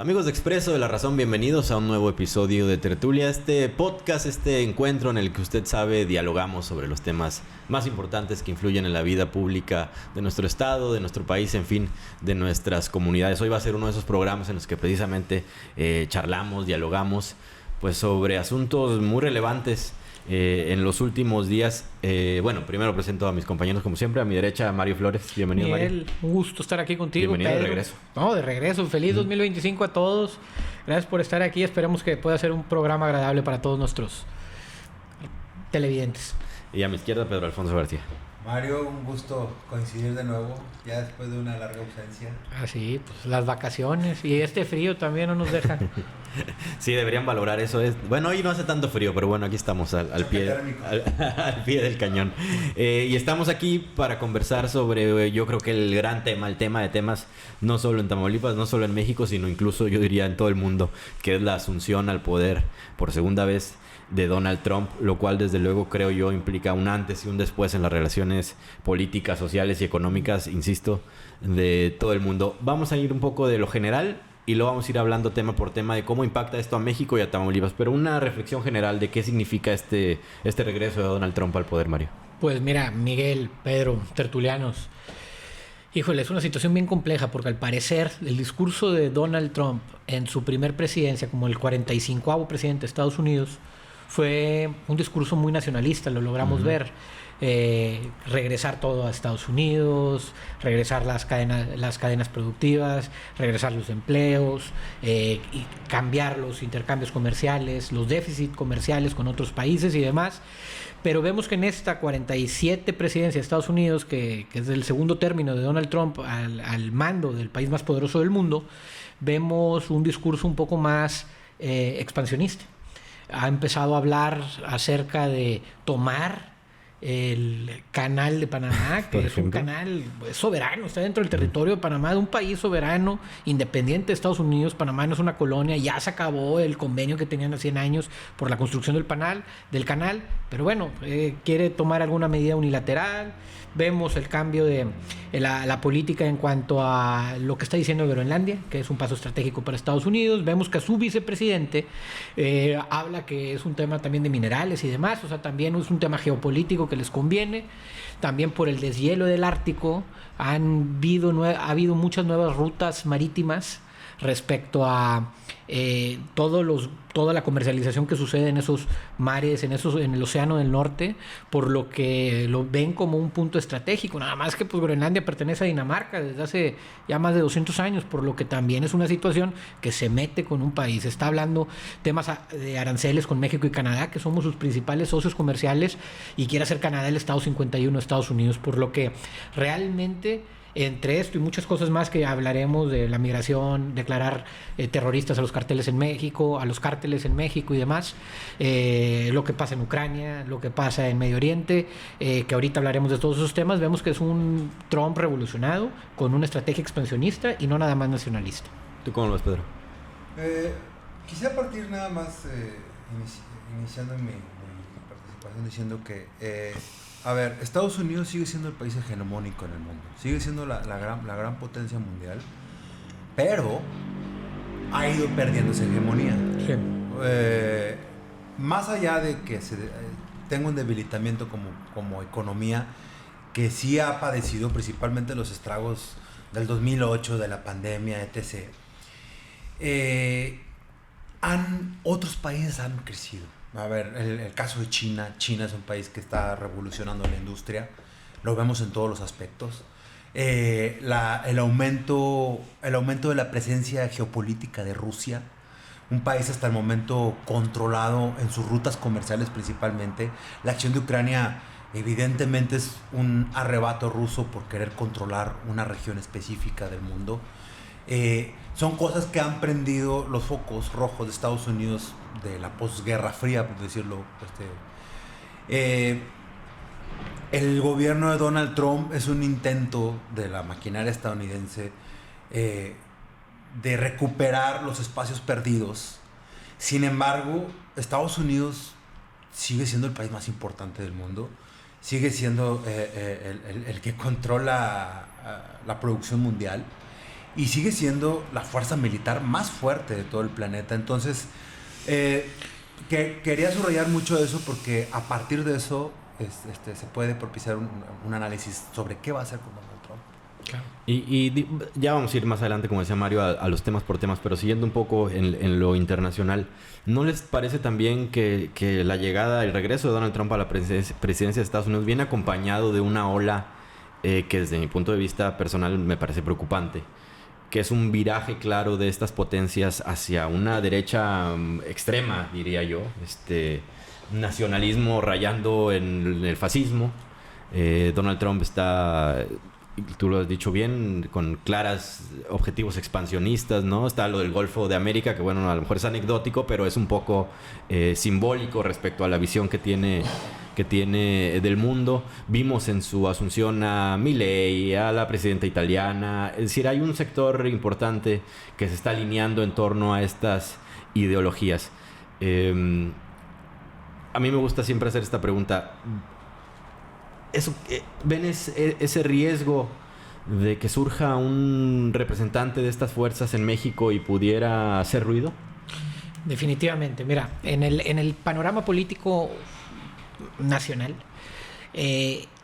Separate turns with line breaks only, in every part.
Amigos de Expreso de la Razón, bienvenidos a un nuevo episodio de Tertulia, este podcast, este encuentro en el que usted sabe dialogamos sobre los temas más importantes que influyen en la vida pública de nuestro estado, de nuestro país, en fin, de nuestras comunidades. Hoy va a ser uno de esos programas en los que precisamente charlamos, dialogamos pues sobre asuntos muy relevantes en los últimos días. Bueno, primero presento a mis compañeros como siempre. A mi derecha, Mario Flores. Bienvenido,
Miguel,
Mario.
Un gusto estar aquí contigo,
Bienvenido
Pedro.
de regreso.
No, de regreso. Feliz 2025 a todos. Gracias por estar aquí. Esperemos que pueda ser un programa agradable para todos nuestros televidentes.
Y a mi izquierda, Pedro Alfonso García.
Mario, un gusto coincidir de nuevo, ya después de una larga ausencia.
Ah, sí, pues las vacaciones y este frío también no nos deja.
Sí, deberían valorar eso. Bueno, hoy no hace tanto frío, pero bueno, aquí estamos al pie del cañón. Y estamos aquí para conversar sobre, yo creo que el gran tema, el tema de temas, no solo en Tamaulipas, no solo en México, sino incluso yo diría en todo el mundo, que es la asunción al poder por segunda vez de Donald Trump, lo cual desde luego creo yo implica un antes y un después en las relaciones políticas, sociales y económicas, insisto, de todo el mundo. Vamos a ir un poco de lo general y luego vamos a ir hablando tema por tema de cómo impacta esto a México y a Tamaulipas, pero una reflexión general de qué significa este regreso de Donald Trump al poder, Mario.
Pues mira, Miguel, Pedro, tertulianos, híjole, es una situación bien compleja porque al parecer el discurso de Donald Trump en su primer presidencia como el 45º presidente de Estados Unidos fue un discurso muy nacionalista, lo logramos ver. Regresar todo a Estados Unidos, regresar las cadenas productivas, regresar los empleos, y cambiar los intercambios comerciales, los déficits comerciales con otros países y demás. Pero vemos que en esta 47 presidencia de Estados Unidos, que es el segundo término de Donald Trump al mando del país más poderoso del mundo, vemos un discurso un poco más expansionista. Ha empezado a hablar acerca de tomar el canal de Panamá, que es un canal soberano, está dentro del territorio de Panamá, de un país soberano, independiente de Estados Unidos. Panamá no es una colonia, ya se acabó el convenio que tenían hace 100 años por la construcción del canal, pero bueno, quiere tomar alguna medida unilateral. Vemos el cambio de la política en cuanto a lo que está diciendo Groenlandia, que es un paso estratégico para Estados Unidos. Vemos que a su vicepresidente habla que es un tema también de minerales y demás, o sea, también es un tema geopolítico que les conviene. También por el deshielo del Ártico ha habido muchas nuevas rutas marítimas respecto a toda la comercialización que sucede en esos mares, en el océano del norte, por lo que lo ven como un punto estratégico. Nada más que pues Groenlandia pertenece a Dinamarca desde hace ya más de 200 años, por lo que también es una situación que se mete con un país. Está hablando temas de aranceles con México y Canadá, que somos sus principales socios comerciales, y quiere hacer Canadá el Estado 51 de Estados Unidos, por lo que realmente entre esto y muchas cosas más que hablaremos de la migración, declarar terroristas a los carteles en México, a los cárteles en México y demás, lo que pasa en Ucrania, lo que pasa en Medio Oriente, que ahorita hablaremos de todos esos temas. Vemos que es un Trump revolucionado con una estrategia expansionista y no nada más nacionalista.
¿Tú cómo lo ves, Pedro?
Quisiera partir nada más iniciando mi participación diciendo que a ver, Estados Unidos sigue siendo el país hegemónico en el mundo, sigue siendo la gran potencia mundial, pero ha ido perdiendo esa hegemonía.
Sí.
Más allá de que tenga un debilitamiento como economía, que sí ha padecido principalmente los estragos del 2008, de la pandemia, etc., otros países han crecido. A ver, el caso de China es un país que está revolucionando la industria, lo vemos en todos los aspectos. El aumento de la presencia geopolítica de Rusia, un país hasta el momento controlado en sus rutas comerciales principalmente. La acción de Ucrania evidentemente es un arrebato ruso por querer controlar una región específica del mundo. Son cosas que han prendido los focos rojos de Estados Unidos de la posguerra fría, por decirlo. El gobierno de Donald Trump es un intento de la maquinaria estadounidense de recuperar los espacios perdidos. Sin embargo, Estados Unidos sigue siendo el país más importante del mundo, sigue siendo el que controla la producción mundial. y sigue siendo la fuerza militar más fuerte de todo el planeta. Entonces, quería subrayar mucho eso porque a partir de eso se puede propiciar un análisis sobre qué va a hacer con Donald Trump.
Claro. Y ya vamos a ir más adelante, como decía Mario, a los temas por temas, pero siguiendo un poco en lo internacional, ¿no les parece también que la llegada, el regreso de Donald Trump a la presidencia de Estados Unidos viene acompañado de una ola que desde mi punto de vista personal me parece preocupante? Que es un viraje claro de estas potencias hacia una derecha extrema, diría yo, nacionalismo rayando en el fascismo. Donald Trump está, tú lo has dicho bien, con claras objetivos expansionistas, ¿no? Está lo del Golfo de América, que bueno, a lo mejor es anecdótico, pero es un poco simbólico respecto a la visión que tiene del mundo. Vimos en su asunción a Milei, a la presidenta italiana. Es decir, hay un sector importante que se está alineando en torno a estas ideologías. A mí me gusta siempre hacer esta pregunta. ¿Ven ese riesgo de que surja un representante de estas fuerzas en México y pudiera hacer ruido?
Definitivamente. Mira, en el panorama político nacional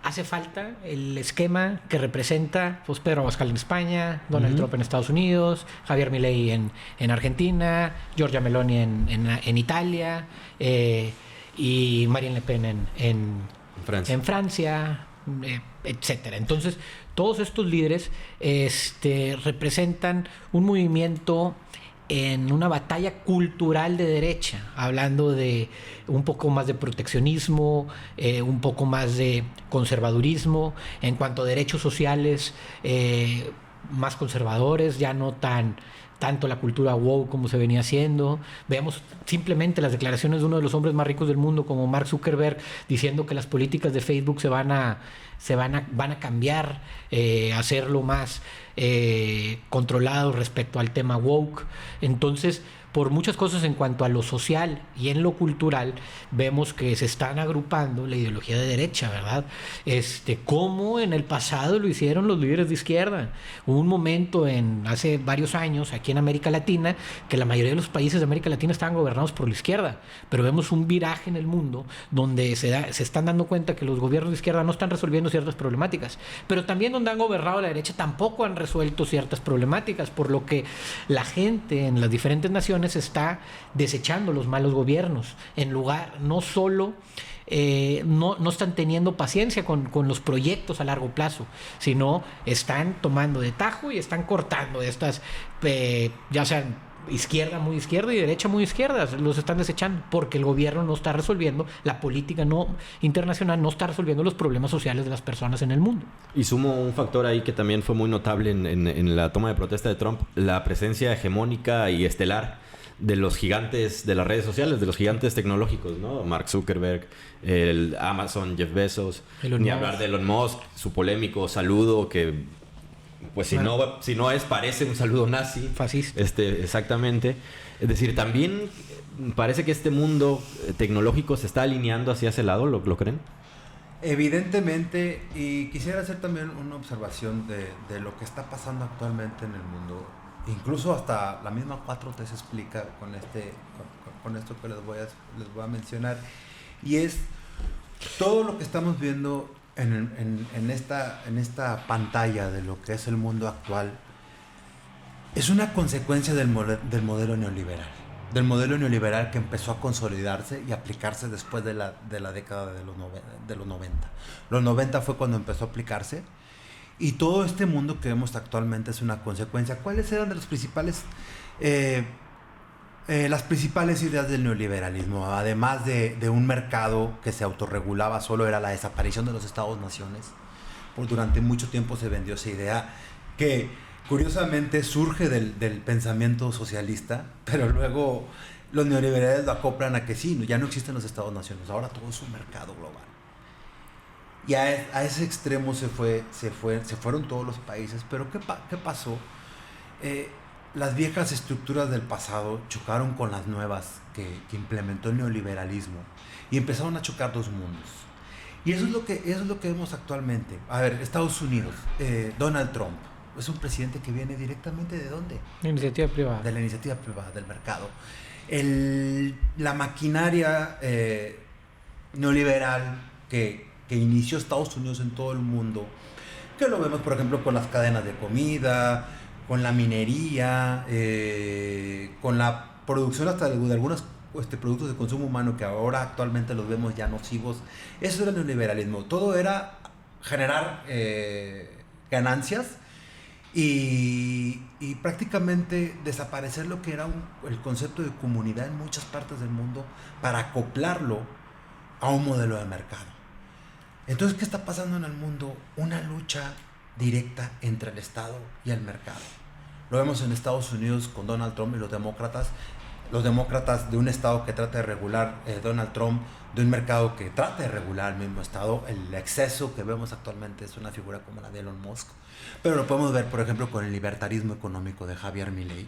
hace falta el esquema que representa pues, Pedro Abascal en España, Donald Trump en Estados Unidos, Javier Milei en Argentina, Giorgia Meloni en Italia, y Marine Le Pen en Francia, etcétera. Entonces, todos estos líderes representan un movimiento en una batalla cultural de derecha, hablando de un poco más de proteccionismo, un poco más de conservadurismo, en cuanto a derechos sociales, más conservadores, ya no tanto la cultura woke como se venía haciendo. Veamos simplemente las declaraciones de uno de los hombres más ricos del mundo, como Mark Zuckerberg, diciendo que las políticas de Facebook van a cambiar, hacerlo más controlado respecto al tema woke. Entonces, por muchas cosas en cuanto a lo social y en lo cultural, vemos que se están agrupando la ideología de derecha, ¿verdad? Como en el pasado lo hicieron los líderes de izquierda. Hubo un momento hace varios años aquí en América Latina que la mayoría de los países de América Latina estaban gobernados por la izquierda, pero vemos un viraje en el mundo donde se están dando cuenta que los gobiernos de izquierda no están resolviendo ciertas problemáticas, pero también donde han gobernado la derecha tampoco han resuelto ciertas problemáticas, por lo que la gente en las diferentes naciones está desechando los malos gobiernos, en lugar, no solo no están teniendo paciencia con los proyectos a largo plazo, sino están tomando de tajo y están cortando estas, ya sean izquierda muy izquierda y derecha muy izquierda, los están desechando porque el gobierno no está resolviendo, la política internacional no está resolviendo los problemas sociales de las personas en el mundo.
Y sumo un factor ahí que también fue muy notable en la toma de protesta de Trump, la presencia hegemónica y estelar de los gigantes de las redes sociales, de los gigantes tecnológicos, ¿no? Mark Zuckerberg, el Amazon, Jeff Bezos, ni hablar de Elon Musk, su polémico saludo que, pues si no parece un saludo nazi.
Fascista.
Exactamente. Es decir, también parece que este mundo tecnológico se está alineando hacia ese lado, ¿lo creen?
Evidentemente, y quisiera hacer también una observación de lo que está pasando actualmente en el mundo. Incluso hasta la misma 4T se explica con esto que les voy a mencionar, y es todo lo que estamos viendo en esta pantalla de lo que es el mundo actual. Es una consecuencia del modelo neoliberal que empezó a consolidarse y aplicarse después de la década de los 90. Los 90 fue cuando empezó a aplicarse. Y todo este mundo que vemos actualmente es una consecuencia. ¿Cuáles eran de los principales, las principales ideas del neoliberalismo? Además de un mercado que se autorregulaba, solo era la desaparición de los estados-naciones. Durante mucho tiempo se vendió esa idea que curiosamente surge del pensamiento socialista, pero luego los neoliberales lo acoplan a que sí, ya no existen los estados-naciones, ahora todo es un mercado global. Y a ese extremo se fueron todos los países. Pero ¿qué pasó? Las viejas estructuras del pasado chocaron con las nuevas que implementó el neoliberalismo y empezaron a chocar dos mundos. Y eso es lo que vemos actualmente. A ver, Estados Unidos, Donald Trump. es un presidente que viene directamente ¿de dónde?
La iniciativa privada.
De la iniciativa privada, del mercado. La maquinaria neoliberal que inició Estados Unidos en todo el mundo, que lo vemos por ejemplo con las cadenas de comida, con la minería, con la producción hasta de algunos productos de consumo humano que ahora actualmente los vemos ya nocivos. Eso era el neoliberalismo. Todo era generar ganancias y prácticamente desaparecer lo que era el concepto de comunidad en muchas partes del mundo para acoplarlo a un modelo de mercado. Entonces, ¿qué está pasando en el mundo? Una lucha directa entre el Estado y el mercado. Lo vemos en Estados Unidos con Donald Trump y los demócratas de un Estado que trata de regular Donald Trump, de un mercado que trata de regular el mismo Estado. El exceso que vemos actualmente es una figura como la de Elon Musk, pero lo podemos ver por ejemplo con el libertarismo económico de Javier Milei.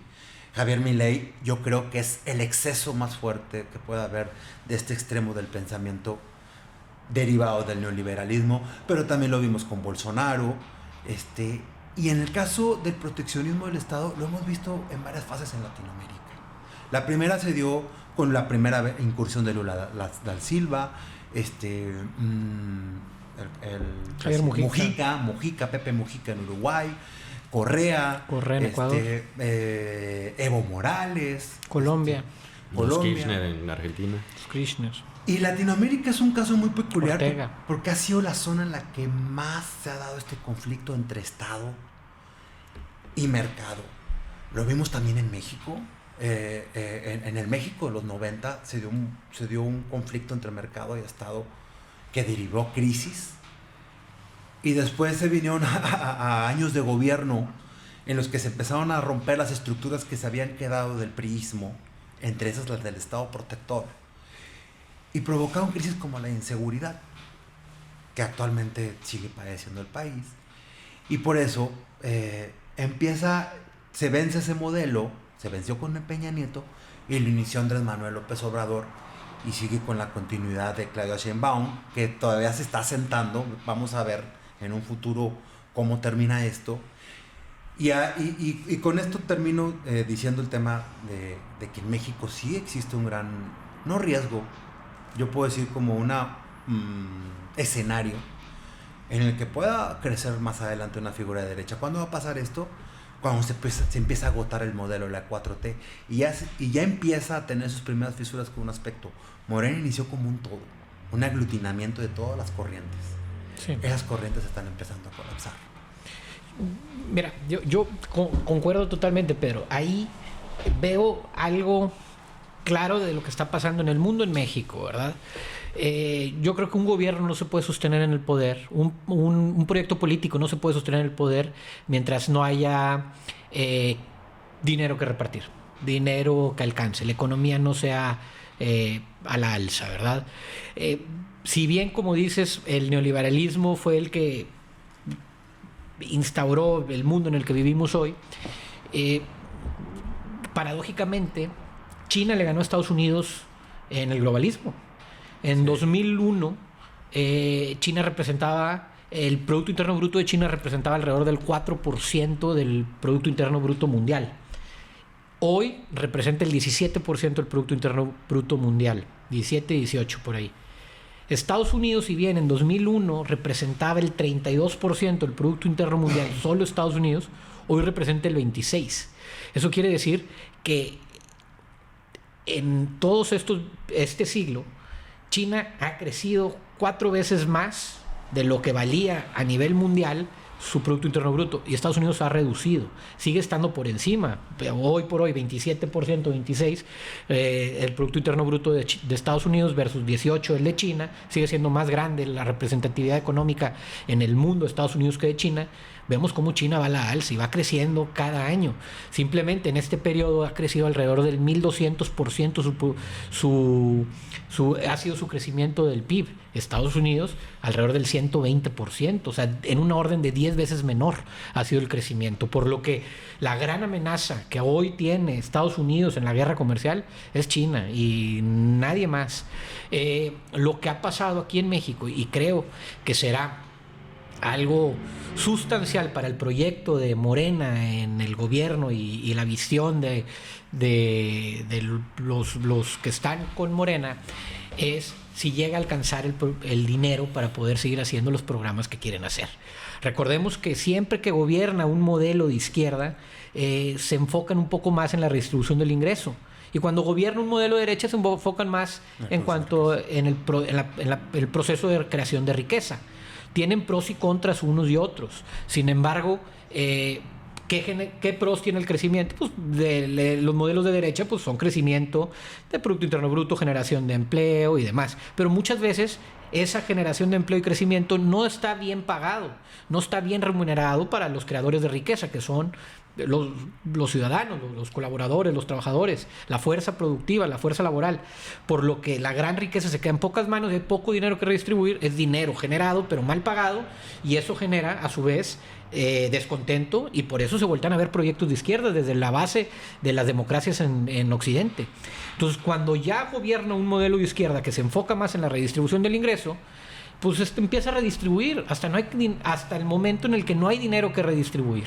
Javier Milei yo creo que es el exceso más fuerte que pueda haber de este extremo del pensamiento derivado del neoliberalismo, pero también lo vimos con Bolsonaro, y en el caso del proteccionismo del Estado lo hemos visto en varias fases en Latinoamérica. La primera se dio con la primera incursión de Lula da Silva, Pepe Mujica en Uruguay, Correa
en Ecuador,
Evo Morales,
Colombia,
los Kirchner en Argentina.
Los Kirchner.
Y Latinoamérica es un caso muy peculiar
Ortega,
porque ha sido la zona en la que más se ha dado este conflicto entre Estado y mercado. Lo vimos también en México. En el México de los 90 se dio un conflicto entre mercado y Estado que derivó crisis, y después se vinieron a años de gobierno en los que se empezaron a romper las estructuras que se habían quedado del priismo, entre esas las del Estado protector, y provocaron crisis como la inseguridad que actualmente sigue padeciendo el país. Y por eso se vence ese modelo. Se venció con Peña Nieto y lo inició Andrés Manuel López Obrador, y sigue con la continuidad de Claudia Sheinbaum, que todavía se está asentando. Vamos a ver en un futuro cómo termina esto. Y con esto termino diciendo el tema de que en México sí existe un gran, no riesgo, yo puedo decir como un escenario en el que pueda crecer más adelante una figura de derecha. ¿Cuándo va a pasar esto? Cuando se empieza a agotar el modelo de la 4T y ya empieza a tener sus primeras fisuras con un aspecto. Morena inició como un todo, un aglutinamiento de todas las corrientes. Sí. Esas corrientes están empezando a colapsar.
Mira, yo concuerdo totalmente, Pedro. Ahí veo algo claro de lo que está pasando en el mundo, en México, ¿verdad? Yo creo que un gobierno no se puede sostener en el poder, un proyecto político no se puede sostener en el poder mientras no haya dinero que repartir, dinero que alcance, la economía no sea a la alza, ¿verdad? Si bien, como dices, el neoliberalismo fue el que instauró el mundo en el que vivimos hoy, paradójicamente China le ganó a Estados Unidos en el globalismo. En 2001, China representaba, el Producto Interno Bruto de China representaba alrededor del 4% del Producto Interno Bruto mundial. Hoy representa el 17% del Producto Interno Bruto mundial, 17, 18 por ahí. Estados Unidos, si bien en 2001 representaba el 32% del Producto Interno Mundial, solo Estados Unidos, hoy representa el 26%. Eso quiere decir que en este siglo, China ha crecido 4 veces más de lo que valía a nivel mundial su Producto Interno Bruto, y Estados Unidos ha reducido, sigue estando por encima, pero hoy por hoy 27%, 26%, el Producto Interno Bruto de Estados Unidos versus 18% el de China, sigue siendo más grande la representatividad económica en el mundo de Estados Unidos que de China. Vemos cómo China va a la alza y va creciendo cada año. Simplemente en este periodo ha crecido alrededor del 1200% ha sido su crecimiento del PIB. Estados Unidos alrededor del 120%, o sea, en una orden de 10 veces menor ha sido el crecimiento. Por lo que la gran amenaza que hoy tiene Estados Unidos en la guerra comercial es China y nadie más. Lo que ha pasado aquí en México, y creo que será algo sustancial para el proyecto de Morena en el gobierno y la visión de los que están con Morena es si llega a alcanzar el dinero para poder seguir haciendo los programas que quieren hacer. Recordemos que siempre que gobierna un modelo de izquierda, se enfocan un poco más en la redistribución del ingreso. Y cuando gobierna un modelo de derecha se enfocan más en el proceso de creación de riqueza. Tienen pros y contras unos y otros. Sin embargo, ¿qué pros tiene el crecimiento? Pues los modelos de derecha pues son crecimiento de Producto Interno Bruto, generación de empleo y demás. Pero muchas veces esa generación de empleo y crecimiento no está bien pagado, no está bien remunerado para los creadores de riqueza, que son los ciudadanos, los colaboradores, los trabajadores, la fuerza productiva, la fuerza laboral. Por lo que la gran riqueza se queda en pocas manos, hay poco dinero que redistribuir, es dinero generado pero mal pagado, y eso genera a su vez descontento, y por eso se vuelven a ver proyectos de izquierda desde la base de las democracias en Occidente. Entonces, cuando ya gobierna un modelo de izquierda que se enfoca más en la redistribución del ingreso, pues empieza a redistribuir hasta el momento en el que no hay dinero que redistribuir.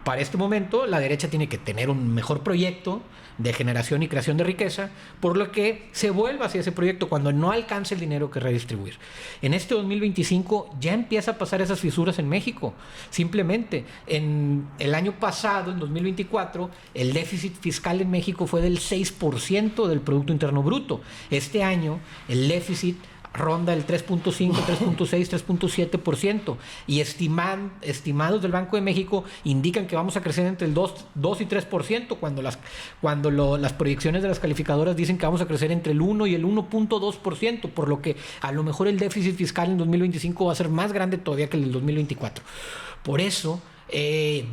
Para este momento, la derecha tiene que tener un mejor proyecto de generación y creación de riqueza, por lo que se vuelve hacia ese proyecto cuando no alcance el dinero que redistribuir. En este 2025 ya empieza a pasar esas fisuras en México. Simplemente, en el año pasado, en 2024, el déficit fiscal en México fue del 6% del Producto Interno Bruto. Este año, el déficit ronda el 3.5, 3.6, 3.7%, y estimados del Banco de México indican que vamos a crecer entre el 2 y 3%, cuando las proyecciones de las calificadoras dicen que vamos a crecer entre el 1 y el 1.2%, por lo que a lo mejor el déficit fiscal en 2025 va a ser más grande todavía que el del 2024. Por eso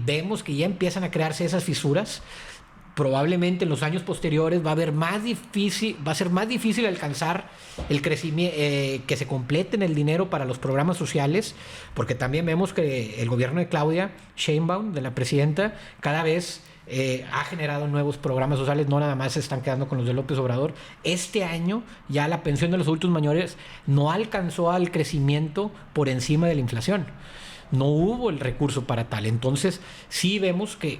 vemos que ya empiezan a crearse esas fisuras. Probablemente en los años posteriores va a ser más difícil alcanzar el crecimiento, que se completen el dinero para los programas sociales, porque también vemos que el gobierno de Claudia Sheinbaum, de la presidenta, cada vez ha generado nuevos programas sociales, no nada más se están quedando con los de López Obrador. Este año ya la pensión de los adultos mayores no alcanzó al crecimiento por encima de la inflación. No hubo el recurso para tal. Entonces sí vemos que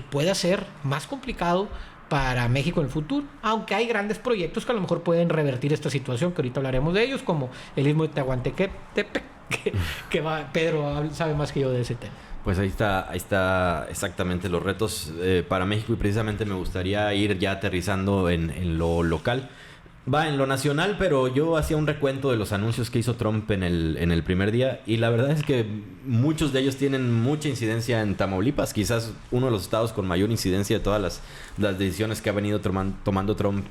puede ser más complicado para México en el futuro, aunque hay grandes proyectos que a lo mejor pueden revertir esta situación, que ahorita hablaremos de ellos, como el Istmo de Tehuantepec, Pedro sabe más que yo de ese tema.
Pues ahí está exactamente los retos para México, y precisamente me gustaría ir ya aterrizando en lo local. Va en lo nacional, pero yo hacía un recuento de los anuncios que hizo Trump en el primer día, y la verdad es que muchos de ellos tienen mucha incidencia en Tamaulipas, quizás uno de los estados con mayor incidencia de todas las decisiones que ha venido tomando Trump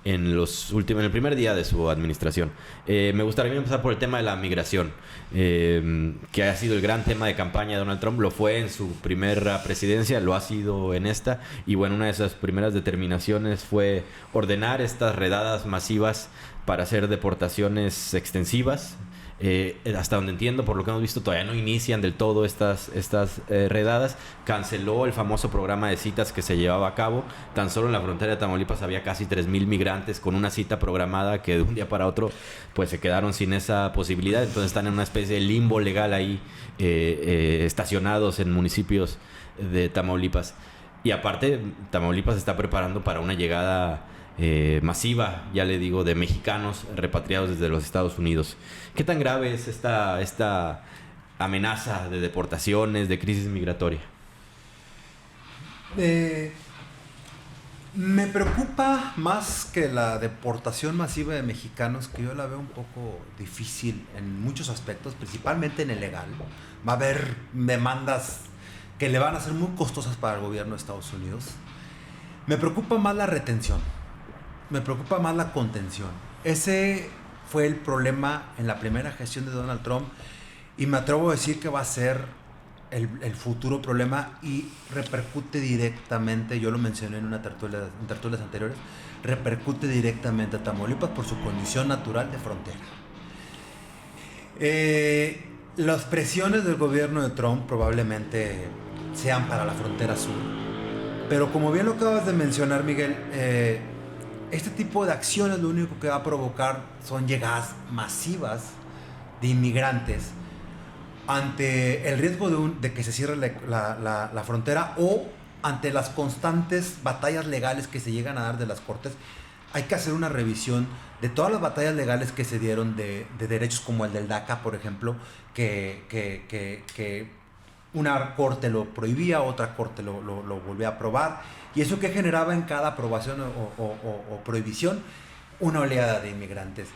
en el primer día de su administración. Me gustaría empezar por el tema de la migración, que ha sido el gran tema de campaña de Donald Trump. Lo fue en su primera presidencia, lo ha sido en esta, y bueno, una de esas primeras determinaciones fue ordenar estas redadas masivas para hacer deportaciones extensivas. Hasta donde entiendo, por lo que hemos visto, todavía no inician del todo estas redadas. Canceló el famoso programa de citas que se llevaba a cabo. Tan solo en la frontera de Tamaulipas había casi 3,000 migrantes con una cita programada que de un día para otro pues se quedaron sin esa posibilidad. Entonces están en una especie de limbo legal ahí, estacionados en municipios de Tamaulipas. Y aparte, Tamaulipas se está preparando para una llegada masiva, ya le digo, de mexicanos repatriados desde los Estados Unidos. ¿Qué tan grave es esta amenaza de deportaciones, de crisis migratoria?
Me preocupa más que la deportación masiva de mexicanos, que yo la veo un poco difícil en muchos aspectos, principalmente en el legal. Va a haber demandas que le van a ser muy costosas para el gobierno de Estados Unidos. Me preocupa más la retención. Me preocupa más la contención. Ese fue el problema en la primera gestión de Donald Trump, y me atrevo a decir que va a ser el futuro problema, y repercute directamente, yo lo mencioné en tertulias anteriores, repercute directamente a Tamaulipas por su condición natural de frontera. Las presiones del gobierno de Trump probablemente sean para la frontera sur, pero como bien lo acabas de mencionar, Miguel, este tipo de acciones lo único que va a provocar son llegadas masivas de inmigrantes ante el riesgo de que se cierre la frontera o ante las constantes batallas legales que se llegan a dar de las cortes, hay que hacer una revisión de todas las batallas legales que se dieron de derechos como el del DACA, por ejemplo, que una corte lo prohibía, otra corte lo volvía a aprobar, y eso que generaba en cada aprobación o prohibición una oleada de inmigrantes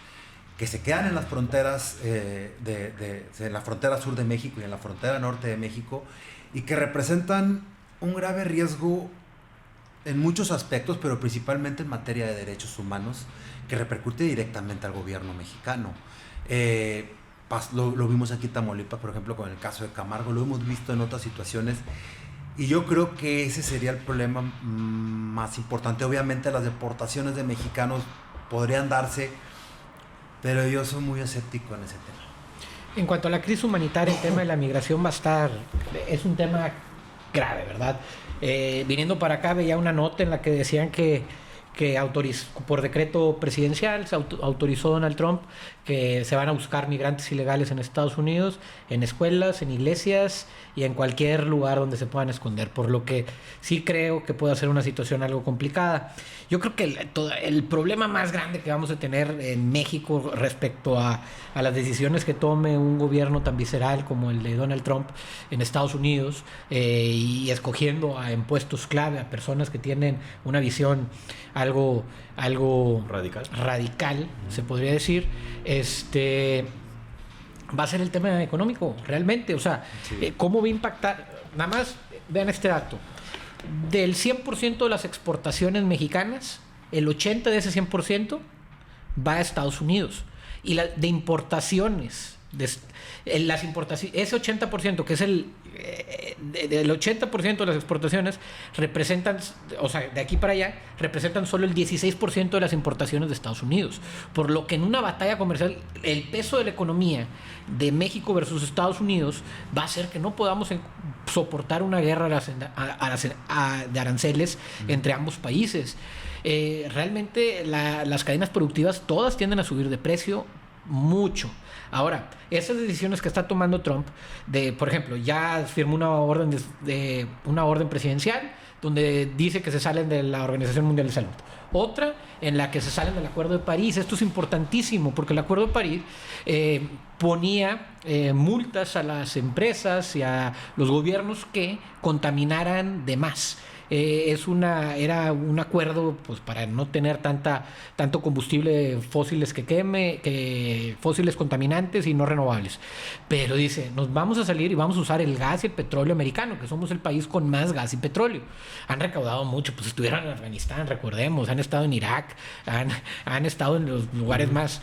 que se quedan en las fronteras, en la frontera sur de México y en la frontera norte de México, y que representan un grave riesgo en muchos aspectos, pero principalmente en materia de derechos humanos, que repercute directamente al gobierno mexicano. Lo vimos aquí en Tamaulipas, por ejemplo, con el caso de Camargo, lo hemos visto en otras situaciones, y yo creo que ese sería el problema más importante. Obviamente las deportaciones de mexicanos podrían darse, pero yo soy muy escéptico en ese tema.
En cuanto a la crisis humanitaria, el tema de la migración es un tema grave, ¿verdad? Viniendo para acá veía una nota en la que decían que por decreto presidencial se autorizó Donald Trump que se van a buscar migrantes ilegales en Estados Unidos, en escuelas, en iglesias y en cualquier lugar donde se puedan esconder, por lo que sí creo que puede ser una situación algo complicada. Yo creo que el problema más grande que vamos a tener en México respecto a las decisiones que tome un gobierno tan visceral como el de Donald Trump en Estados Unidos, y escogiendo en puestos clave a personas que tienen una visión algo radical, se podría decir, va a ser el tema económico, realmente. O sea, sí. ¿Cómo va a impactar? Nada más, vean este dato. Del 100% de las exportaciones mexicanas, el 80% de ese 100% va a Estados Unidos. Y de importaciones, ese 80%, que es del 80% de las exportaciones, representan, o sea, de aquí para allá, representan solo el 16% de las importaciones de Estados Unidos. Por lo que en una batalla comercial, el peso de la economía de México versus Estados Unidos va a hacer que no podamos soportar una guerra de aranceles entre ambos países. Realmente las cadenas productivas todas tienden a subir de precio mucho. Ahora, esas decisiones que está tomando Trump, por ejemplo, ya firmó una orden presidencial donde dice que se salen de la Organización Mundial de Salud. Otra en la que se salen del Acuerdo de París. Esto es importantísimo porque el Acuerdo de París ponía multas a las empresas y a los gobiernos que contaminaran de más. Era un acuerdo, pues, para no tener tanto combustible fósiles fósiles contaminantes y no renovables. Pero dice, nos vamos a salir y vamos a usar el gas y el petróleo americano, que somos el país con más gas y petróleo. Han recaudado mucho, pues estuvieron en Afganistán, recordemos, han estado en Irak, han estado en los lugares más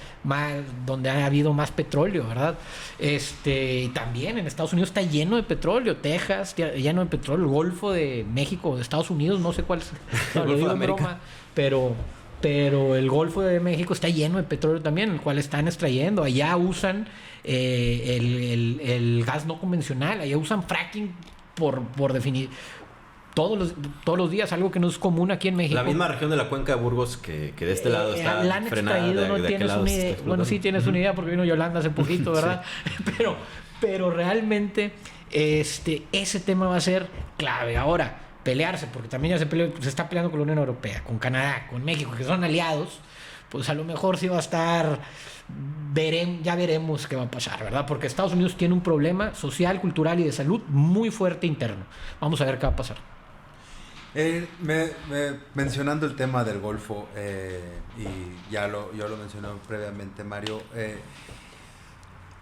donde ha habido más petróleo, ¿verdad? Y también en Estados Unidos está lleno de petróleo, Texas lleno de petróleo, el Golfo de México, de Estados Unidos, no sé cuál es,
el Golfo de América.
Broma, pero el Golfo de México está lleno de petróleo también, el cual están extrayendo. Allá usan el gas no convencional, allá usan fracking por definir todos los días, algo que no es común aquí en México.
La misma región de la cuenca de Burgos que de este lado está
la han extraído, no tienes una idea. Bueno, sí tienes una idea porque vino Yolanda hace poquito, ¿verdad? Sí. Pero realmente ese tema va a ser clave. Ahora, pelearse, porque también ya se está peleando con la Unión Europea, con Canadá, con México, que son aliados, pues a lo mejor sí va a estar, ya veremos qué va a pasar, ¿verdad? Porque Estados Unidos tiene un problema social, cultural y de salud muy fuerte interno. Vamos a ver qué va a pasar.
Mencionando el tema del Golfo, y yo lo mencioné previamente, Mario,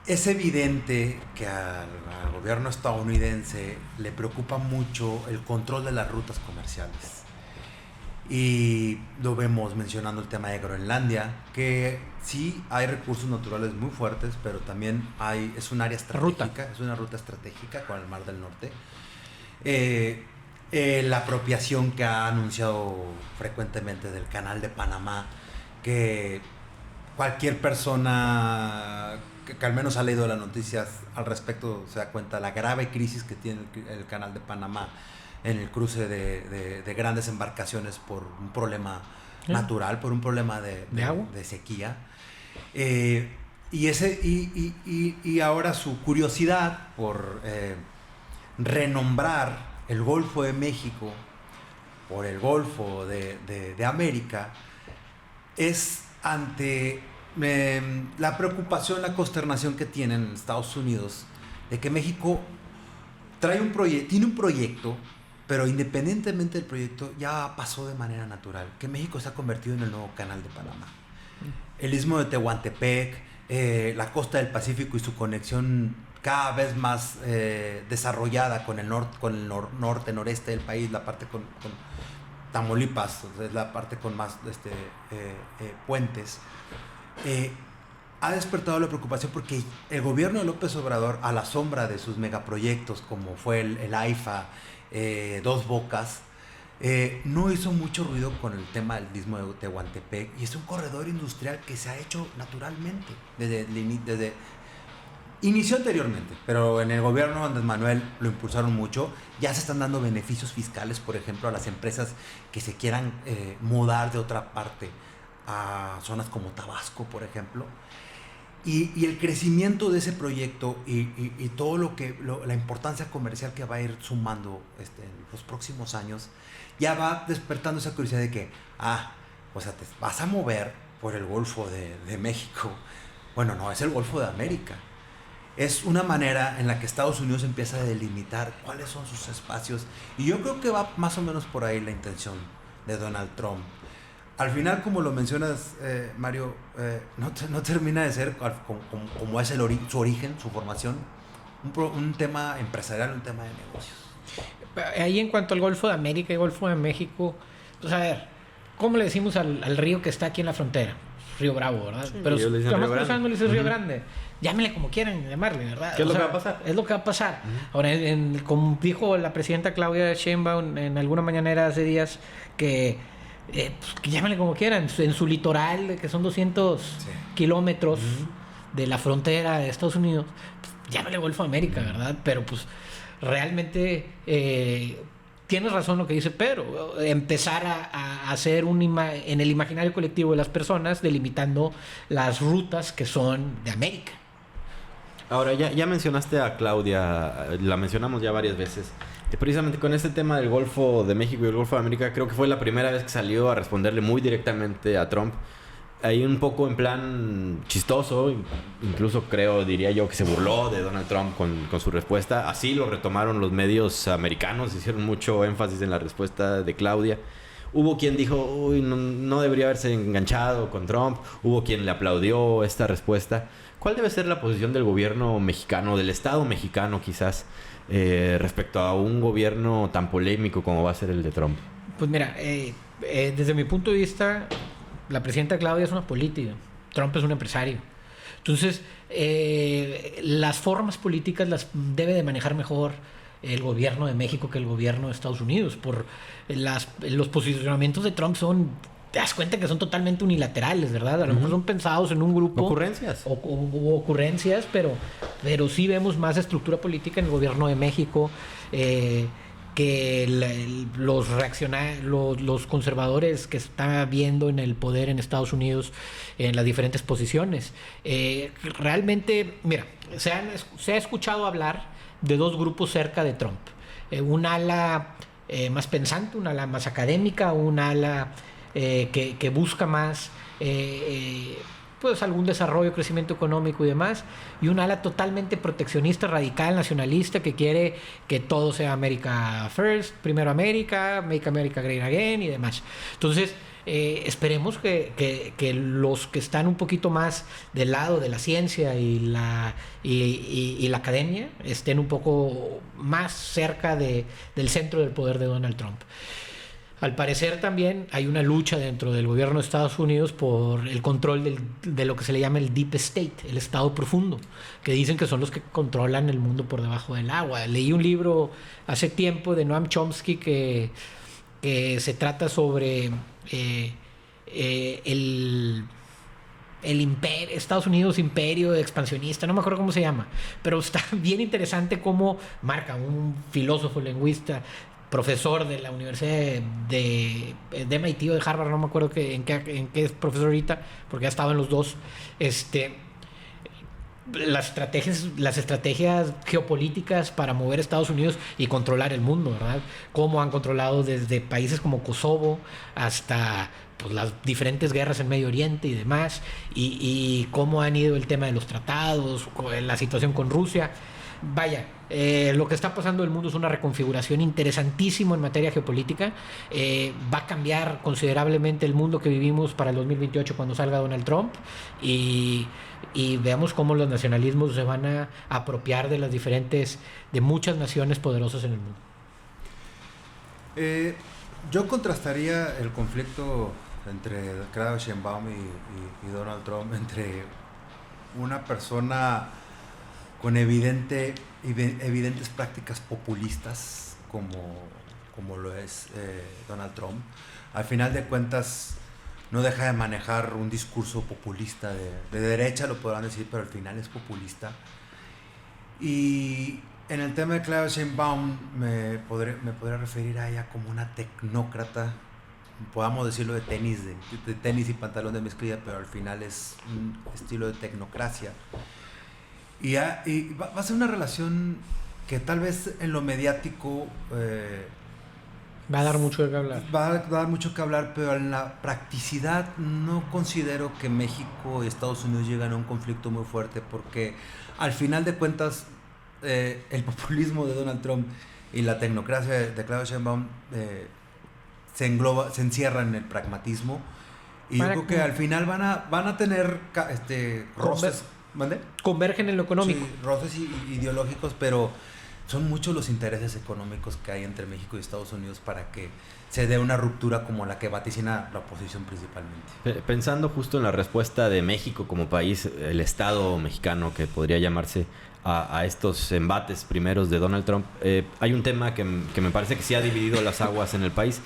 es evidente que al gobierno estadounidense le preocupa mucho el control de las rutas comerciales. Y lo vemos mencionando el tema de Groenlandia, que sí hay recursos naturales muy fuertes, pero también es un área estratégica, es una ruta estratégica con el Mar del Norte. La apropiación que ha anunciado frecuentemente del Canal de Panamá, que cualquier persona que al menos ha leído las noticias al respecto se da cuenta de la grave crisis que tiene el Canal de Panamá en el cruce de grandes embarcaciones por un problema natural, por un problema de agua, de sequía. Y ahora su curiosidad por renombrar el Golfo de México por el Golfo de América es ante la preocupación, la consternación que tienen en Estados Unidos de que México tiene un proyecto, pero independientemente del proyecto ya pasó de manera natural, que México se ha convertido en el nuevo Canal de Panamá. El istmo de Tehuantepec, la costa del Pacífico y su conexión cada vez más desarrollada con el norte, noreste del país, la parte con Tamaulipas, es la parte con más puentes, ha despertado la preocupación porque el gobierno de López Obrador, a la sombra de sus megaproyectos como fue el AIFA, Dos Bocas, no hizo mucho ruido con el tema del istmo de Tehuantepec, y es un corredor industrial que se ha hecho naturalmente desde inició anteriormente, pero en el gobierno de Andrés Manuel lo impulsaron mucho. Ya se están dando beneficios fiscales, por ejemplo, a las empresas que se quieran mudar de otra parte a zonas como Tabasco, por ejemplo. Y el crecimiento de ese proyecto y todo la importancia comercial que va a ir sumando en los próximos años, ya va despertando esa curiosidad de que, o sea, te vas a mover por el Golfo de México. Bueno, no, es el Golfo de América. Es una manera en la que Estados Unidos empieza a delimitar cuáles son sus espacios, y yo creo que va más o menos por ahí la intención de Donald Trump. Al final, como lo mencionas, Mario, no termina de ser como es su origen, su formación, un tema empresarial, un tema de negocios.
Ahí en cuanto al Golfo de América y Golfo de México, pues a ver, ¿cómo le decimos al río que está aquí en la frontera? Río Bravo, ¿verdad?
Sí,
pero
además
cruzando le dices Río Grande. Llámenle como quieran llamarle, ¿verdad?
¿Qué es lo que va a pasar?
Es lo que va a pasar. Ahora, como dijo la presidenta Claudia Sheinbaum en alguna mañanera hace días, que llámenle como quieran, en su litoral, que son 200 kilómetros de la frontera de Estados Unidos, pues, llámenle Golfo de América, ¿verdad? Pero pues realmente tienes razón lo que dice Pedro, empezar a hacer en el imaginario colectivo de las personas, delimitando las rutas que son de América.
Ahora, ya mencionaste a Claudia, la mencionamos ya varias veces. Precisamente con este tema del Golfo de México y el Golfo de América, creo que fue la primera vez que salió a responderle muy directamente a Trump. Ahí un poco en plan chistoso, incluso diría yo que se burló de Donald Trump con su respuesta. Así lo retomaron los medios americanos, hicieron mucho énfasis en la respuesta de Claudia. Hubo quien dijo, uy, no debería haberse enganchado con Trump. Hubo quien le aplaudió esta respuesta. ¿Cuál debe ser la posición del gobierno mexicano, del Estado mexicano quizás, respecto a un gobierno tan polémico como va a ser el de Trump?
Pues mira, desde mi punto de vista, la presidenta Claudia es una política, Trump es un empresario. Entonces, las formas políticas las debe de manejar mejor el gobierno de México que el gobierno de Estados Unidos. Por los posicionamientos de Trump te das cuenta que son totalmente unilaterales, ¿verdad? A lo mejor son pensados en un grupo.
Ocurrencias.
O ocurrencias, pero sí vemos más estructura política en el gobierno de México, que los conservadores que está viendo en el poder en Estados Unidos en las diferentes posiciones. Realmente, mira, se ha escuchado hablar de dos grupos cerca de Trump. Un ala más pensante, un ala más académica, un ala que busca más pues algún desarrollo, crecimiento económico y demás, y un ala totalmente proteccionista, radical, nacionalista, que quiere que todo sea America First, primero América, Make America Great Again y demás. Entonces, esperemos que los que están un poquito más del lado de la ciencia y la academia estén un poco más cerca del centro del poder de Donald Trump. Al parecer también hay una lucha dentro del gobierno de Estados Unidos por el control de lo que se le llama el Deep State, el Estado profundo, que dicen que son los que controlan el mundo por debajo del agua. Leí un libro hace tiempo de Noam Chomsky que se trata sobre el imperio, Estados Unidos, imperio expansionista, no me acuerdo cómo se llama, pero está bien interesante cómo marca un filósofo lingüista, profesor de la Universidad de MIT o de Harvard, no me acuerdo en qué es profesor ahorita, porque ya estaba en los dos, las estrategias geopolíticas para mover a Estados Unidos y controlar el mundo, ¿verdad? Cómo han controlado desde países como Kosovo hasta pues, las diferentes guerras en Medio Oriente y demás, y cómo han ido el tema de los tratados, la situación con Rusia. Vaya, lo que está pasando en el mundo es una reconfiguración interesantísima en materia geopolítica. Va a cambiar considerablemente el mundo que vivimos para el 2028 cuando salga Donald Trump, y veamos cómo los nacionalismos se van a apropiar de muchas naciones poderosas en el mundo.
Yo contrastaría el conflicto entre Claudia Sheinbaum y Donald Trump, entre una persona con evidentes prácticas populistas como lo es Donald Trump. Al final de cuentas no deja de manejar un discurso populista de derecha, lo podrán decir, pero al final es populista. Y en el tema de Claudia Sheinbaum me podría referir a ella como una tecnócrata, podamos decirlo de tenis y pantalón de mezclilla, pero al final es un estilo de tecnocracia. Y va a ser una relación que tal vez en lo mediático
va a dar mucho que hablar.
Va a dar mucho que hablar, pero en la practicidad no considero que México y Estados Unidos lleguen a un conflicto muy fuerte, porque al final de cuentas el populismo de Donald Trump y la tecnocracia de Claudia Sheinbaum se encierra en el pragmatismo, y yo creo que al final van a tener roces. ¿Mande?
Convergen en lo económico.
Sí, roces ideológicos, pero son muchos los intereses económicos que hay entre México y Estados Unidos para que se dé una ruptura como la que vaticina la oposición principalmente.
Pensando justo en la respuesta de México como país, el Estado mexicano que podría llamarse a estos embates primeros de Donald Trump, hay un tema que me parece que sí ha dividido las aguas en el país.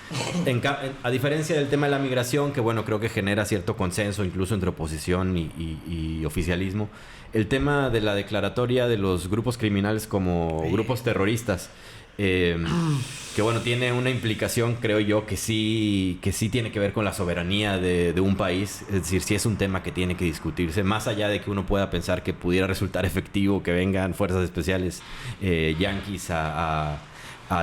A diferencia del tema de la migración, que bueno, creo que genera cierto consenso incluso entre oposición y oficialismo, el tema de la declaratoria de los grupos criminales como grupos terroristas, que bueno, tiene una implicación, creo yo, que sí tiene que ver con la soberanía de un país. Es decir, sí es un tema que tiene que discutirse, más allá de que uno pueda pensar que pudiera resultar efectivo que vengan fuerzas especiales yanquis a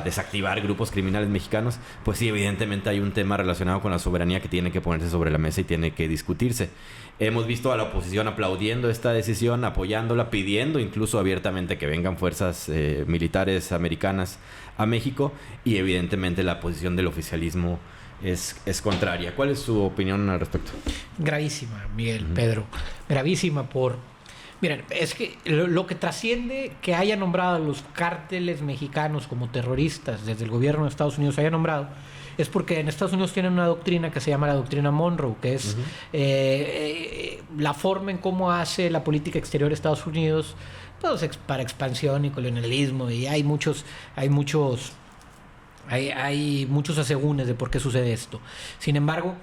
desactivar grupos criminales mexicanos. Pues sí, evidentemente hay un tema relacionado con la soberanía que tiene que ponerse sobre la mesa y tiene que discutirse. Hemos visto a la oposición aplaudiendo esta decisión, apoyándola, pidiendo incluso abiertamente que vengan fuerzas militares americanas a México, y evidentemente la posición del oficialismo es contraria. ¿Cuál es su opinión al respecto?
Gravísima, Miguel, Pedro. Gravísima Miren, es que lo que trasciende que haya nombrado a los cárteles mexicanos como terroristas desde el gobierno de Estados Unidos, haya nombrado, es porque en Estados Unidos tienen una doctrina que se llama la doctrina Monroe, que es la forma en cómo hace la política exterior de Estados Unidos, pues, para expansión y colonialismo, y hay muchos asegúnes de por qué sucede esto. Sin embargo,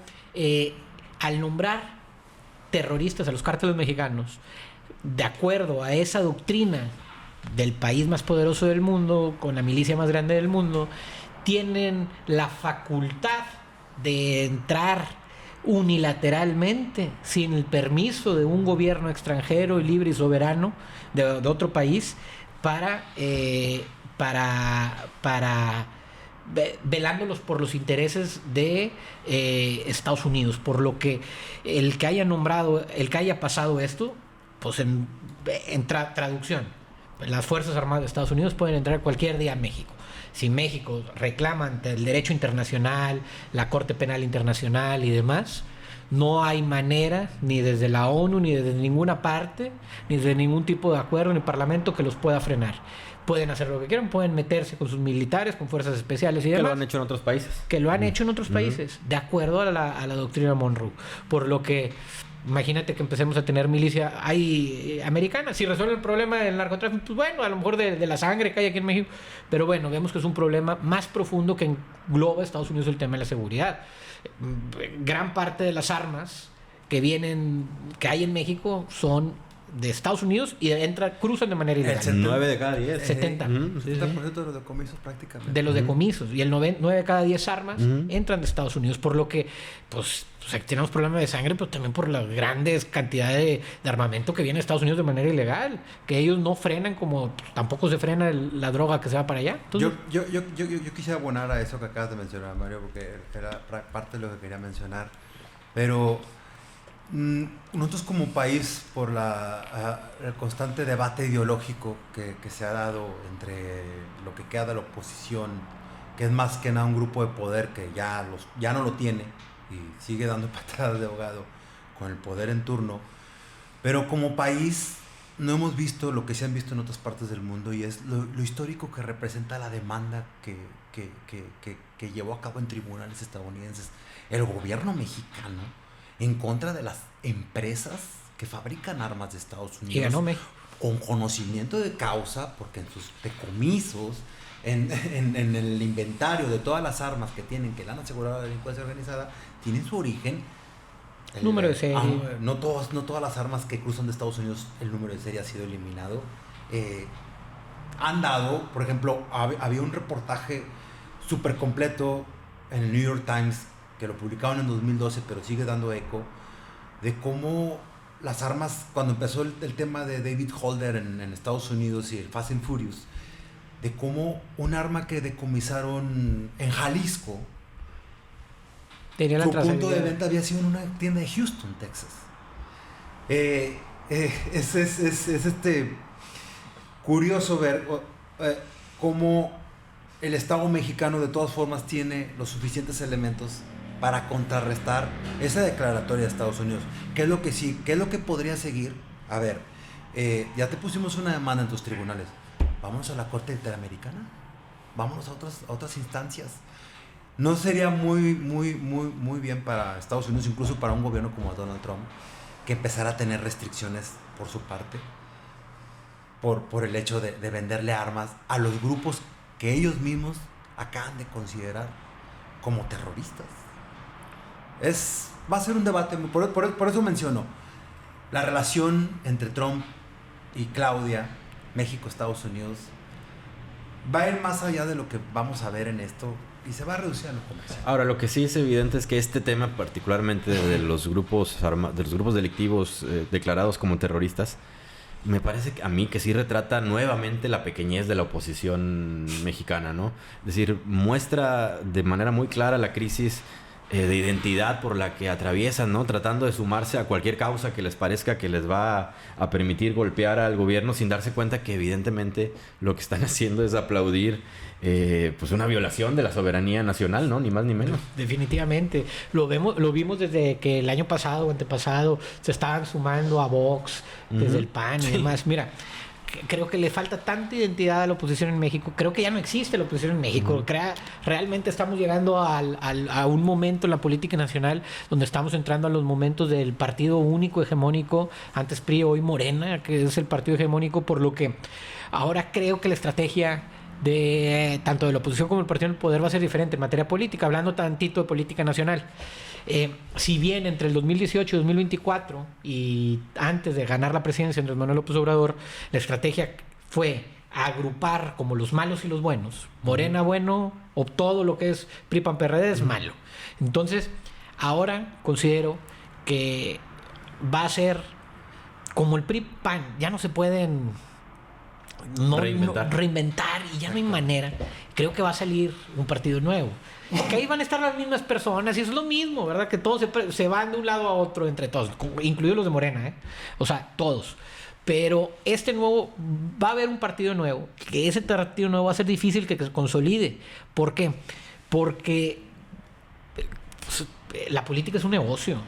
al nombrar terroristas a los cárteles mexicanos, de acuerdo a esa doctrina del país más poderoso del mundo, con la milicia más grande del mundo, tienen la facultad de entrar unilateralmente, sin sin de un gobierno extranjero libre y soberano de otro país, velándolos por los intereses de Estados Unidos. Por lo que el que haya pasado esto, pues en traducción, las Fuerzas Armadas de Estados Unidos pueden entrar cualquier día a México. Si México reclama ante el derecho internacional, la Corte Penal Internacional y demás, no hay manera, ni desde la ONU, ni desde ninguna parte, ni desde ningún tipo de acuerdo, ni parlamento que los pueda frenar. Pueden hacer lo que quieran, pueden meterse con sus militares, con fuerzas especiales y demás.
Que lo han hecho en otros países.
Que lo han hecho en otros países, de acuerdo a la doctrina Monroe. Por lo que imagínate que empecemos a tener milicia americana. Si resuelve el problema del narcotráfico, pues bueno, a lo mejor de la sangre que hay aquí en México. Pero bueno, vemos que es un problema más profundo que engloba a Estados Unidos el tema de la seguridad. Gran parte de las armas que hay en México son de Estados Unidos y cruzan de manera ilegal.
9 de cada 10.
70.
70% de los decomisos prácticamente.
De los decomisos. Y el 9 de cada 10 armas entran de Estados Unidos. Por lo que, pues tenemos problemas de sangre, pero también por las grandes cantidades de armamento que viene de Estados Unidos de manera ilegal. Que ellos no frenan como tampoco se frena la droga que se va para allá. Entonces,
yo quisiera abonar a eso que acabas de mencionar, Mario, porque era parte de lo que quería mencionar. Pero nosotros como país, por el constante debate ideológico que se ha dado entre lo que queda de la oposición, que es más que nada un grupo de poder que ya no lo tiene y sigue dando patadas de ahogado con el poder en turno, pero como país no hemos visto lo que se han visto en otras partes del mundo, y es lo histórico que representa la demanda que llevó a cabo en tribunales estadounidenses el gobierno mexicano en contra de las empresas que fabrican armas de Estados Unidos.
Y ganó México.
Con conocimiento de causa, porque en sus decomisos, en el inventario de todas las armas que tienen, que le han asegurado a la delincuencia organizada, tienen su origen.
Número de serie.
No todas las armas que cruzan de Estados Unidos, el número de serie ha sido eliminado. Han dado, por ejemplo, había un reportaje súper completo en el New York Times, que lo publicaron en 2012, pero sigue dando eco, de cómo las armas, cuando empezó el tema de David Holder en Estados Unidos y el Fast and Furious, de cómo un arma que decomisaron en Jalisco, su punto de venta había sido en una tienda de Houston, Texas. Es curioso ver cómo el Estado mexicano de todas formas tiene los suficientes elementos para contrarrestar esa declaratoria de Estados Unidos. ¿Qué es lo que sí? ¿Qué es lo que podría seguir? A ver, ya te pusimos una demanda en tus tribunales. Vámonos a la Corte Interamericana. Vámonos a otras instancias. No sería muy bien para Estados Unidos, incluso para un gobierno como Donald Trump, que empezara a tener restricciones por su parte, por el hecho de venderle armas a los grupos que ellos mismos acaban de considerar como terroristas. Va a ser un debate, por eso menciono la relación entre Trump y Claudia, México-Estados Unidos, va a ir más allá de lo que vamos a ver en esto y se va a reducir a lo comercial.
Ahora, lo que sí es evidente es que este tema, particularmente de los grupos delictivos declarados como terroristas, me parece a mí que sí retrata nuevamente la pequeñez de la oposición mexicana, ¿no? Es decir, muestra de manera muy clara la crisis de identidad por la que atraviesan, ¿no? Tratando de sumarse a cualquier causa que les parezca que les va a permitir golpear al gobierno, sin darse cuenta que evidentemente lo que están haciendo es aplaudir pues una violación de la soberanía nacional, ¿no? Ni más ni menos.
Definitivamente. Lo vimos desde que el año pasado o antepasado se estaban sumando a Vox, desde el PAN y demás. Mira, creo que le falta tanta identidad a la oposición en México. Creo que ya no existe la oposición en México. Realmente estamos llegando a un momento en la política nacional donde estamos entrando a los momentos del partido único hegemónico, antes PRI, hoy Morena, que es el partido hegemónico, por lo que ahora creo que la estrategia de tanto de la oposición como el partido en el poder va a ser diferente en materia política, hablando tantito de política nacional. Si bien entre el 2018 y 2024 y antes de ganar la presidencia Andrés Manuel López Obrador, la estrategia fue agrupar como los malos y los buenos. Morena bueno, o todo lo que es PRI, PAN, PRD es malo. Entonces, ahora considero que va a ser como el PRI, PAN, ya no se pueden reinventar y ya no hay manera. Creo que va a salir un partido nuevo, que ahí van a estar las mismas personas y es lo mismo, ¿verdad? Que todos se van de un lado a otro entre todos, incluidos los de Morena, o sea, todos. Pero va a haber un partido nuevo, que ese partido nuevo va a ser difícil que se consolide. ¿Por qué? Porque pues, la política es un negocio.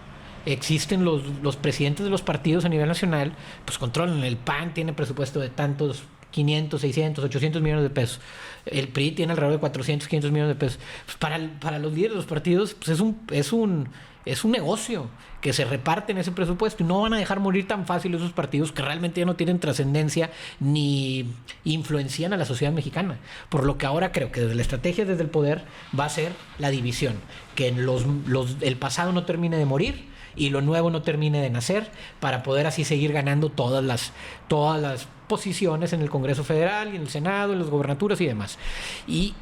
Existen los presidentes de los partidos a nivel nacional, pues controlan. El PAN tiene presupuesto de tantos 500, 600, 800 millones de pesos. El PRI tiene alrededor de 400, 500 millones de pesos. Pues para los líderes de los partidos pues es un negocio que se reparte en ese presupuesto y no van a dejar morir tan fácil esos partidos que realmente ya no tienen trascendencia ni influencian a la sociedad mexicana. Por lo que ahora creo que desde la estrategia, desde el poder, va a ser la división. Que el pasado no termine de morir y lo nuevo no termine de nacer, para poder así seguir ganando todas las posiciones en el Congreso Federal y en el Senado, en las gobernaturas y demás. Y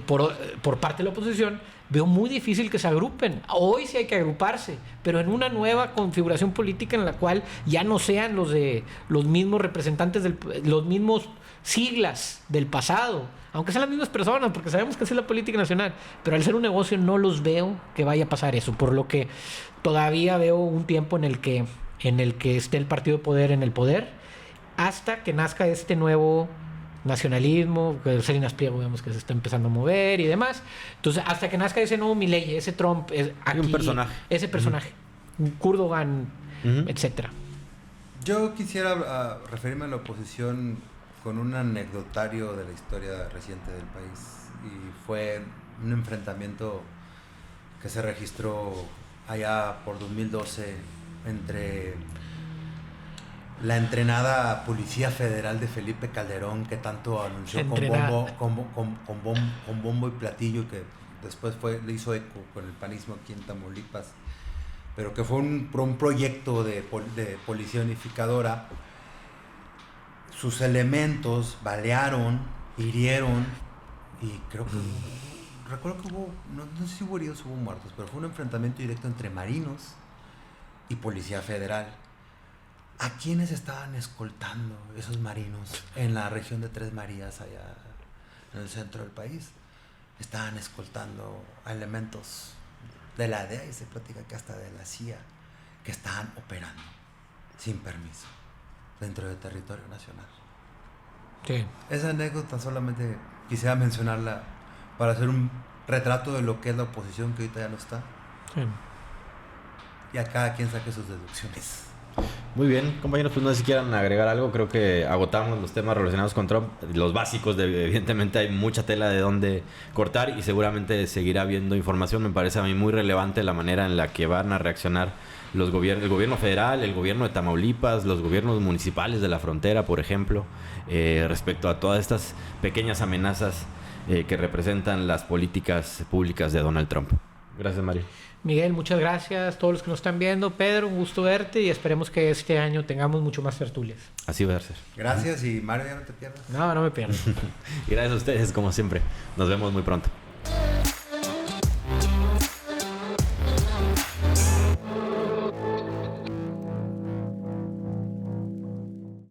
por parte de la oposición veo muy difícil que se agrupen. Hoy sí hay que agruparse, pero en una nueva configuración política en la cual ya no sean los mismos representantes, los mismos siglas del pasado, aunque sean las mismas personas, porque sabemos que así es la política nacional, pero al ser un negocio no los veo que vaya a pasar eso, por lo que todavía veo un tiempo en el que esté el partido de poder en el poder, hasta que nazca este nuevo nacionalismo, que Salinas Pliego vemos que se está empezando a mover y demás. Entonces, hasta que nazca ese nuevo Milei, ese Trump, aquí,
un personaje.
Ese personaje, un Kurdogan, etcétera.
Yo quisiera referirme a la oposición con un anecdotario de la historia reciente del país, y fue un enfrentamiento que se registró allá por 2012 entre la entrenada Policía Federal de Felipe Calderón, que tanto anunció con bombo y platillo, que después le hizo eco con el panismo aquí en Tamaulipas, pero que fue un proyecto de policía unificadora. Sus elementos balearon, hirieron, y creo que recuerdo que no sé si hubo heridos o hubo muertos, pero fue un enfrentamiento directo entre marinos y Policía Federal. ¿A quiénes estaban escoltando esos marinos en la región de Tres Marías, allá en el centro del país? Estaban escoltando a elementos de la DEA, y se platica que hasta de la CIA, que estaban operando sin permiso dentro del territorio nacional.
Sí.
Esa anécdota solamente quisiera mencionarla para hacer un retrato de lo que es la oposición, que ahorita ya no está.
Sí.
Y a cada quien saque sus deducciones.
Muy bien, compañeros, pues no sé si quieran agregar algo. Creo que agotamos los temas relacionados con Trump. Los básicos, evidentemente hay mucha tela de dónde cortar y seguramente seguirá habiendo información. Me parece a mí muy relevante la manera en la que van a reaccionar el gobierno federal, el gobierno de Tamaulipas, los gobiernos municipales de la frontera, por ejemplo, respecto a todas estas pequeñas amenazas que representan las políticas públicas de Donald Trump. Gracias, Mario.
Miguel, muchas gracias. Todos los que nos están viendo. Pedro, un gusto verte, y esperemos que este año tengamos mucho más tertulias.
Así va a ser.
Gracias, y Mario, ya no te pierdas.
No me pierdo.
Y gracias a ustedes, como siempre. Nos vemos muy pronto.